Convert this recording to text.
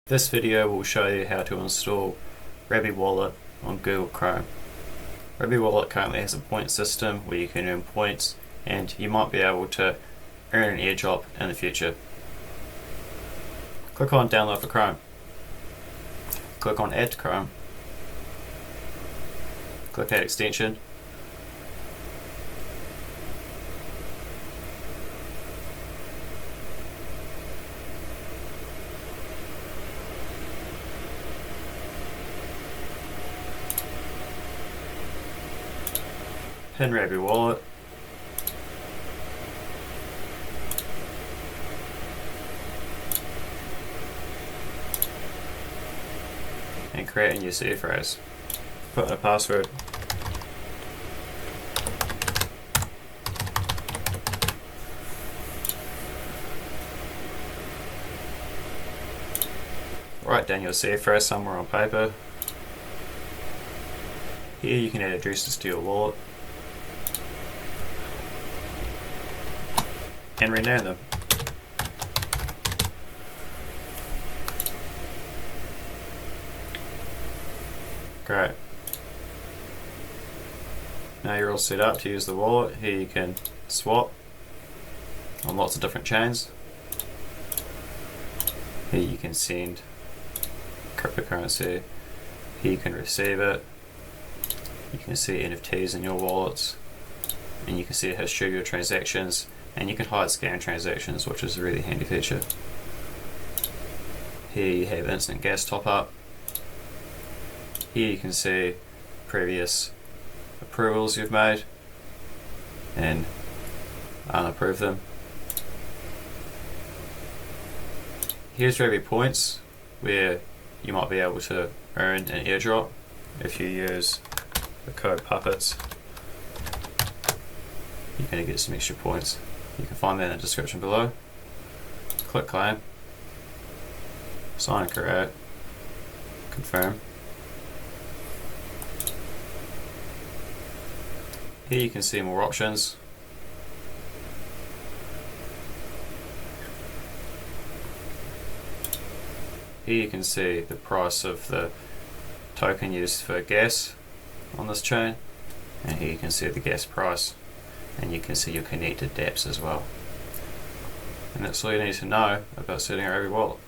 This video will show you how to install Rabby Wallet on Google Chrome. Rabby Wallet currently has a point system where you can earn points, and you might be able to earn an airdrop in the future. Click on Download for Chrome. Click on Add to Chrome. Click Add Extension. Pin Rabby Wallet. And create a new seed phrase. Put in a password. Write down your seed phrase somewhere on paper. Here you can add addresses to your wallet and rename them. Great. Now you're all set up to use the wallet. Here you can swap on lots of different chains. Here you can send cryptocurrency. Here you can receive it. You can see NFTs in your wallets, and you can see the history of your transactions, and you can hide scam transactions, which is a really handy feature. Here you have instant gas top up. Here you can see previous approvals you've made and unapprove them. Here's Rabby points, where you might be able to earn an airdrop if you use the code puppets. You're going to get some extra points. You can find that in the description below. Click claim, sign and create, confirm. Here you can see more options. Here you can see the price of the token used for gas on this chain, and here you can see the gas price, and you can see your connected dApps as well. And that's all you need to know about setting a Rabby wallet.